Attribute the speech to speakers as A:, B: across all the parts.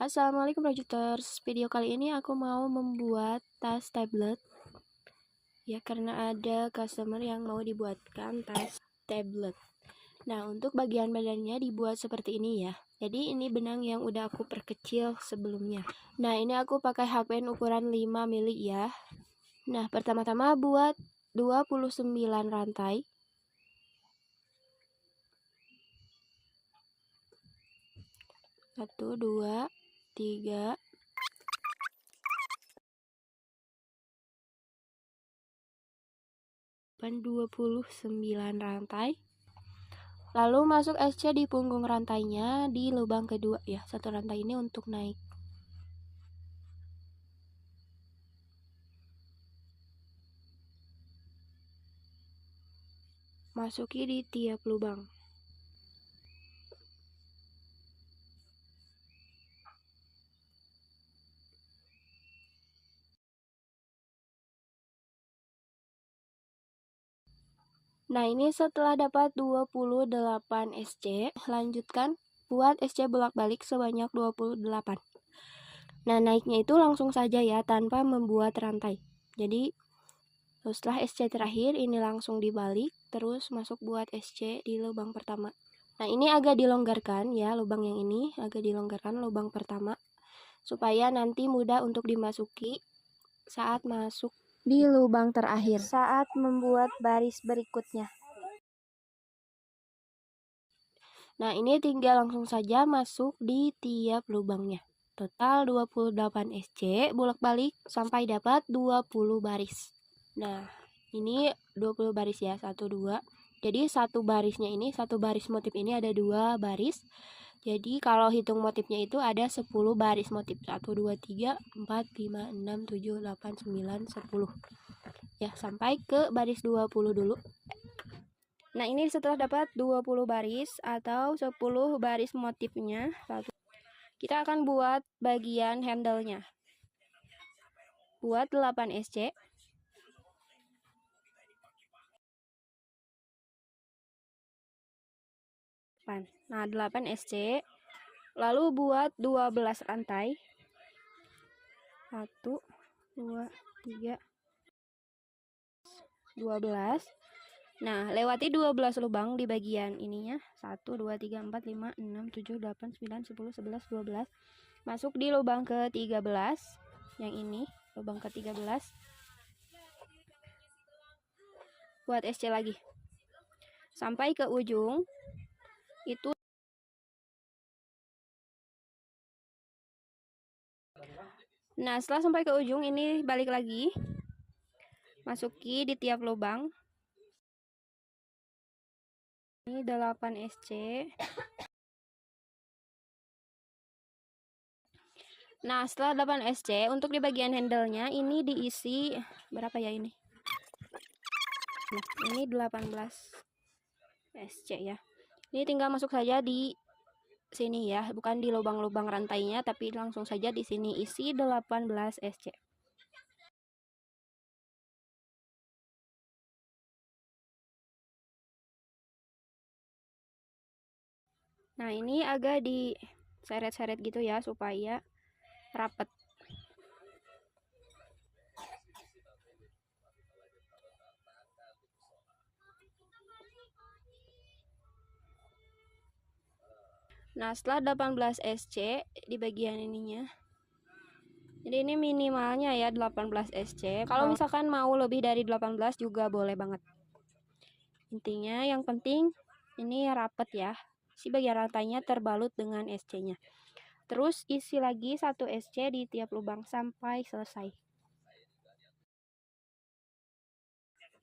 A: Assalamualaikum Rajuters. Video kali ini aku mau membuat tas tablet. Ya, karena ada customer yang mau dibuatkan tas tablet. Nah, untuk bagian badannya dibuat seperti ini ya. Jadi ini benang yang udah aku perkecil sebelumnya. Nah, ini aku pakai HPN ukuran 5 mili ya. Nah, pertama-tama buat 29 rantai. Satu, dua, tiga, 29 rantai. Lalu masuk SC di punggung rantainya di lubang kedua ya. Satu rantai ini untuk naik. Masuki di tiap lubang. Nah, ini setelah dapat 28 SC, lanjutkan buat SC bolak-balik sebanyak 28. Nah, naiknya itu langsung saja ya, tanpa membuat rantai. Jadi, setelah SC terakhir, ini langsung dibalik, terus masuk buat SC di lubang pertama. Nah, ini agak dilonggarkan ya, lubang yang ini agak dilonggarkan lubang pertama, supaya nanti mudah untuk dimasuki saat masuk di lubang terakhir saat membuat baris berikutnya. Nah, ini tinggal langsung saja masuk di tiap lubangnya. Total 28 SC bolak-balik sampai dapat 20 baris. Nah, ini 20 baris ya, 1 2. Jadi satu barisnya ini, satu baris motif ini ada 2 baris. Jadi kalau hitung motifnya itu ada 10 baris motif. 1 2 3 4 5 6 7 8 9 10. Ya, sampai ke baris 20 dulu. Nah, ini setelah dapat 20 baris atau 10 baris motifnya, kita akan buat bagian handle-nya. Buat 8 SC. Nah, 8 SC. Lalu buat 12 rantai. 1 2 3 12. Nah, lewati 12 lubang di bagian ininya. 1 2 3 4 5 6 7 8 9 10 11 12. Masuk di lubang ke-13. Yang ini, lubang ke-13. Buat SC lagi. Sampai ke ujung. Itu Nah, setelah sampai ke ujung ini balik lagi. Masuki di tiap lubang. Ini 8 SC. Nah, setelah 8 SC, untuk di bagian handle-nya ini diisi berapa ya ini? Nah, ini 18 SC ya. Ini tinggal masuk saja di sini ya, bukan di lubang-lubang rantainya, tapi langsung saja di sini isi 18 SC. Nah, ini agak diseret-seret gitu ya, supaya rapet. Nah, setelah 18 SC di bagian ininya. Jadi ini minimalnya ya 18 SC. Kalau misalkan mau lebih dari 18 juga boleh banget. Intinya yang penting ini rapet ya. Si bagian rantainya terbalut dengan SC-nya. Terus isi lagi 1 SC di tiap lubang sampai selesai.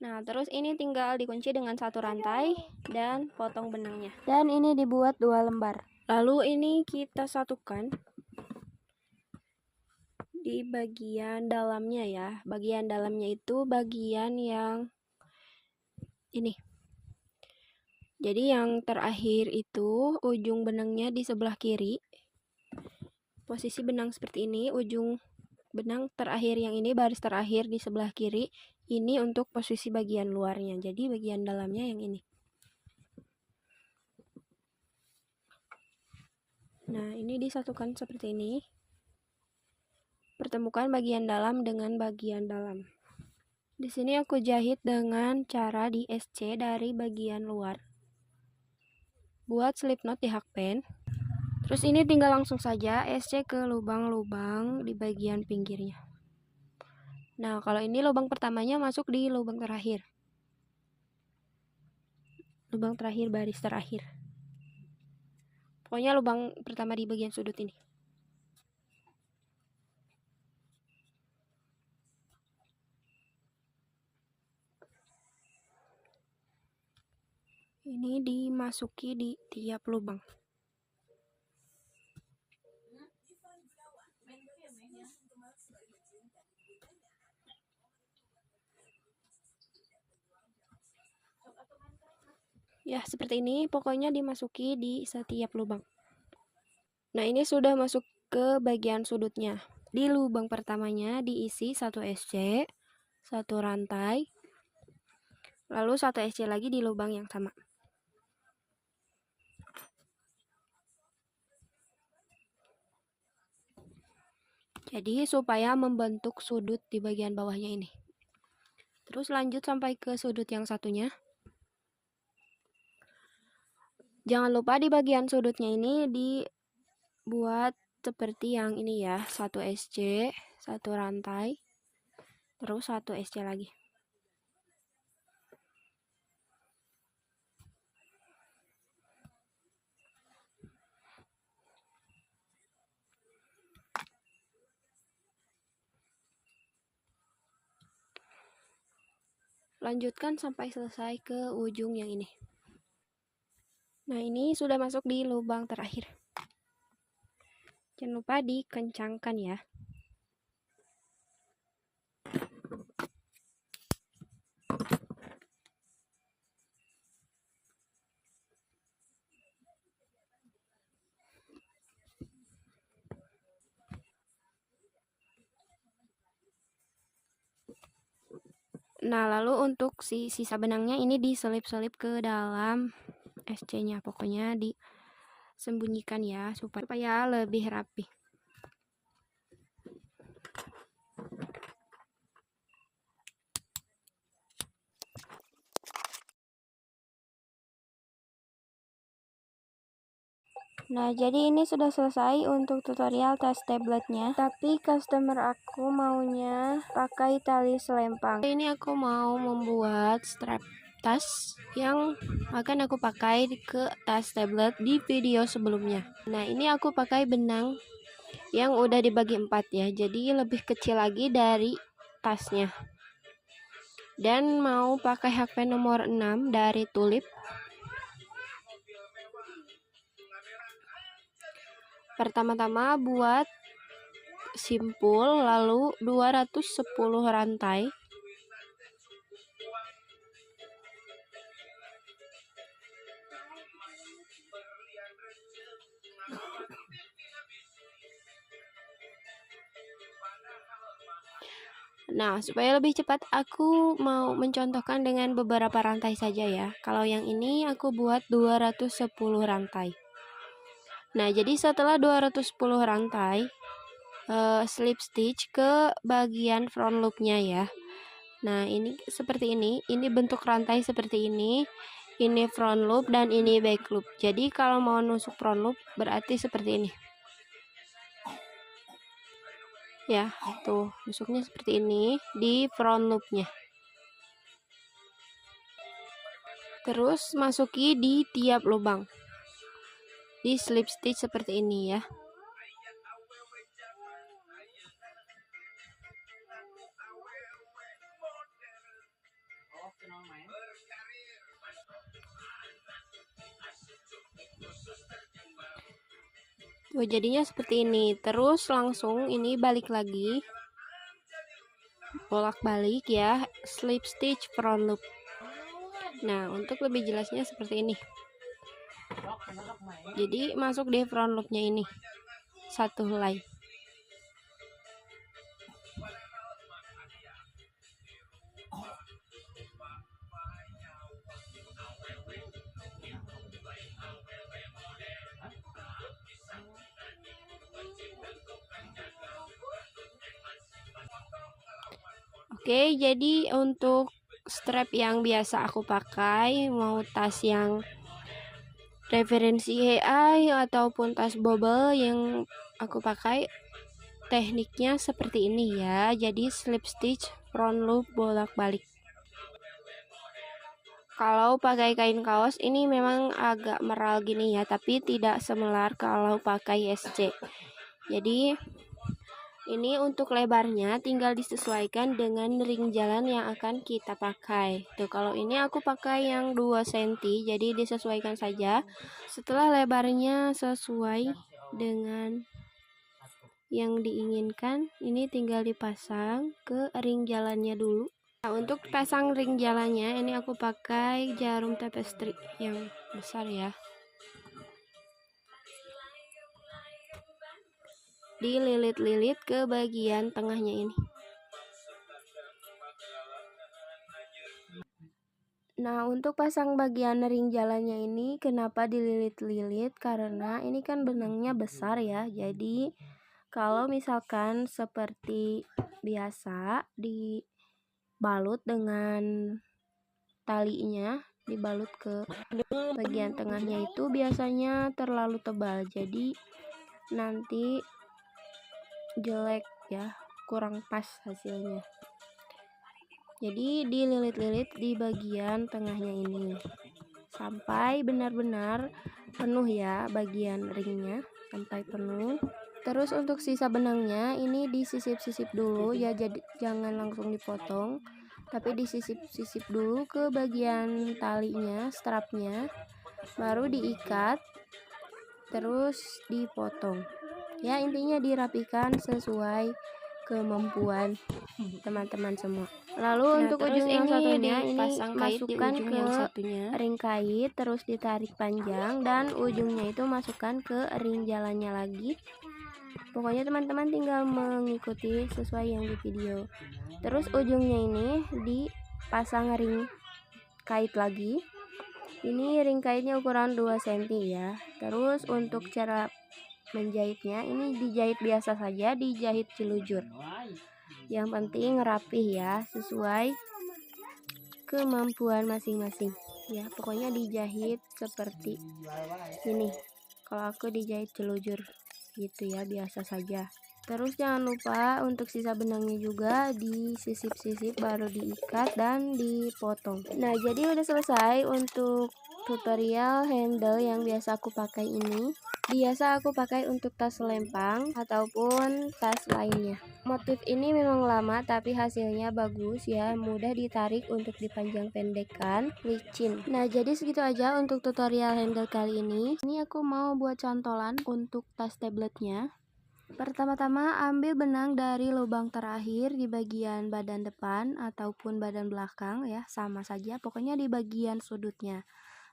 A: Nah, terus ini tinggal dikunci dengan 1 rantai dan potong benangnya. Dan ini dibuat 2 lembar. Lalu ini kita satukan di bagian dalamnya ya. Bagian dalamnya itu bagian yang ini. Jadi yang terakhir itu ujung benangnya di sebelah kiri. Posisi benang seperti ini, ujung benang terakhir yang ini, baris terakhir di sebelah kiri. Ini untuk posisi bagian luarnya. Jadi bagian dalamnya yang ini. Nah, ini disatukan seperti ini. Pertemukan bagian dalam dengan bagian dalam. Di sini aku jahit dengan cara di SC dari bagian luar. Buat slip knot di hakpen. Terus ini tinggal langsung saja SC ke lubang-lubang di bagian pinggirnya. Nah, kalau ini lubang pertamanya masuk di lubang terakhir. Lubang terakhir, baris terakhir. Pokoknya lubang pertama di bagian sudut ini. Ini dimasuki di tiap lubang. Ya, seperti ini. Pokoknya dimasuki di setiap lubang. Nah, ini sudah masuk ke bagian sudutnya. Di lubang pertamanya diisi 1 SC, 1 rantai, lalu 1 SC lagi di lubang yang sama. Jadi supaya membentuk sudut di bagian bawahnya ini. Terus lanjut sampai ke sudut yang satunya. Jangan lupa di bagian sudutnya ini dibuat seperti yang ini ya, 1 SC, 1 rantai, terus 1 SC lagi. Lanjutkan sampai selesai ke ujung yang ini. Nah, ini sudah masuk di lubang terakhir. Jangan lupa dikencangkan ya. Nah, lalu untuk sisa benangnya ini diselip-selip ke dalam SC-nya. Pokoknya disembunyikan ya, supaya lebih rapi. Nah, jadi ini sudah selesai untuk tutorial tas tabletnya. Tapi customer aku maunya pakai tali selempang. Ini aku mau membuat strap tas yang akan aku pakai ke tas tablet di video sebelumnya. Nah, ini aku pakai benang yang udah dibagi 4 ya. Jadi lebih kecil lagi dari tasnya. Dan mau pakai hakpen nomor 6 dari Tulip. Pertama-tama buat simpul, lalu 210 rantai. Nah, supaya lebih cepat aku mau mencontohkan dengan beberapa rantai saja ya. Kalau yang ini aku buat 210 rantai. Nah, jadi setelah 210 rantai, slip stitch ke bagian front loopnya ya. Nah, ini seperti ini. Ini bentuk rantai seperti ini. Ini front loop dan ini back loop. Jadi kalau mau nusuk front loop berarti seperti ini. Ya, tuh nusuknya seperti ini di front loopnya. Terus masuki di tiap lubang. Di slip stitch seperti ini ya. Tuh, jadinya seperti ini. Terus langsung ini balik lagi. Bolak-balik ya, slip stitch front loop. Nah, untuk lebih jelasnya seperti ini. Jadi masuk di front loopnya ini. Satu helai. Oke, jadi untuk strap yang biasa aku pakai, mau tas yang referensi AI ataupun tas bubble yang aku pakai, tekniknya seperti ini ya. Jadi slip stitch front loop bolak-balik. Kalau pakai kain kaos ini memang agak meral gini ya, tapi tidak semelar kalau pakai SC. Jadi ini untuk lebarnya tinggal disesuaikan dengan ring jalan yang akan kita pakai. Tuh, kalau ini aku pakai yang 2 cm, jadi disesuaikan saja. Setelah lebarnya sesuai dengan yang diinginkan, ini tinggal dipasang ke ring jalannya dulu. Nah, untuk pasang ring jalannya ini aku pakai jarum tapestry yang besar ya. Dililit-lilit ke bagian tengahnya ini. Nah, untuk pasang bagian ring jalannya ini kenapa dililit-lilit? Karena ini kan benangnya besar ya. Jadi kalau misalkan seperti biasa dibalut dengan talinya, dibalut ke bagian tengahnya itu biasanya terlalu tebal. Jadi nanti jelek ya, kurang pas hasilnya. Jadi dililit-lilit di bagian tengahnya ini sampai benar-benar penuh ya bagian ringnya, sampai penuh. Terus untuk sisa benangnya ini disisip-sisip dulu ya, jadi jangan langsung dipotong, tapi disisip-sisip dulu ke bagian talinya, strapnya, baru diikat, terus dipotong. Ya, intinya dirapikan sesuai kemampuan teman-teman semua. Lalu untuk ujung yang satunya ini masukkan ke ring kait, terus ditarik panjang, dan ujungnya itu masukkan ke ring jalannya lagi. Pokoknya teman-teman tinggal mengikuti sesuai yang di video. Terus ujungnya ini dipasang ring kait lagi. Ini ring kaitnya ukuran 2 cm ya. Terus untuk cara menjahitnya ini dijahit biasa saja, dijahit celujur. Yang penting rapih ya, sesuai kemampuan masing-masing. Ya, pokoknya dijahit seperti ini. Kalau aku dijahit celujur gitu ya, biasa saja. Terus jangan lupa untuk sisa benangnya juga disisip-sisip, baru diikat dan dipotong. Nah, jadi udah selesai untuk tutorial handle yang biasa aku pakai ini. Biasa aku pakai untuk tas lempang ataupun tas lainnya. Motif ini memang lama tapi hasilnya bagus ya, mudah ditarik untuk dipanjang pendekkan, licin. Nah, jadi segitu aja untuk tutorial handle kali ini. Ini aku mau buat contolan untuk tas tabletnya. Pertama-tama ambil benang dari lubang terakhir di bagian badan depan ataupun badan belakang ya, sama saja, pokoknya di bagian sudutnya.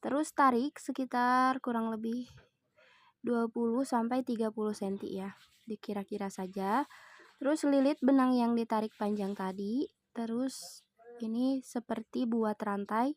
A: Terus tarik sekitar kurang lebih 20-30 cm ya, dikira-kira saja. Terus lilit benang yang ditarik panjang tadi. Terus ini seperti buat rantai,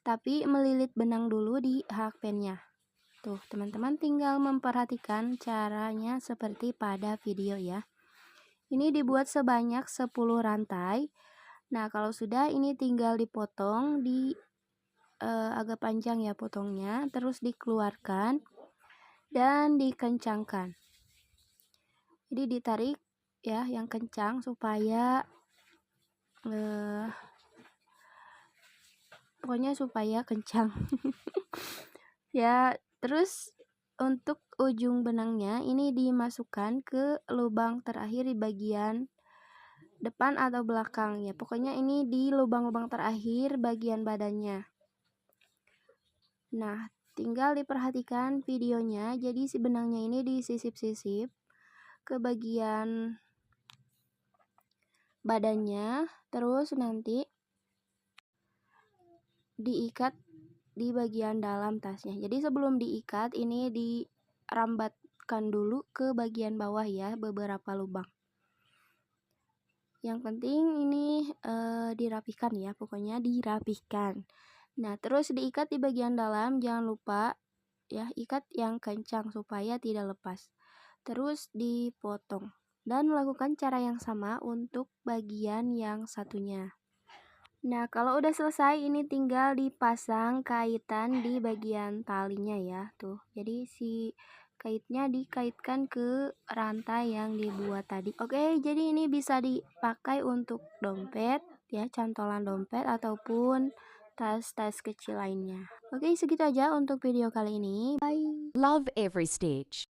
A: tapi melilit benang dulu di hakpennya. Tuh, teman-teman tinggal memperhatikan caranya seperti pada video ya. Ini dibuat sebanyak 10 rantai. Nah, kalau sudah ini tinggal dipotong agak panjang ya potongnya, terus dikeluarkan dan dikencangkan. Jadi ditarik ya yang kencang supaya pokoknya supaya kencang. Ya, terus untuk ujung benangnya ini dimasukkan ke lubang terakhir di bagian depan atau belakang ya. Pokoknya ini di lubang-lubang terakhir bagian badannya. Nah, tinggal diperhatikan videonya. Jadi si benangnya ini disisip-sisip ke bagian badannya, terus nanti diikat di bagian dalam tasnya. Jadi sebelum diikat ini dirambatkan dulu ke bagian bawah ya, beberapa lubang. Yang penting ini dirapikan ya, pokoknya dirapikan. Nah, terus diikat di bagian dalam, jangan lupa ya, ikat yang kencang supaya tidak lepas. Terus dipotong. dan melakukan cara yang sama untuk bagian yang satunya. Nah, kalau udah selesai ini tinggal dipasang kaitan di bagian talinya ya, tuh. Jadi si kaitnya dikaitkan ke rantai yang dibuat tadi. Oke, jadi ini bisa dipakai untuk dompet ya, cantolan dompet ataupun tas-tas kecil lainnya. Oke, segitu aja untuk video kali ini. Bye.
B: Love every stage.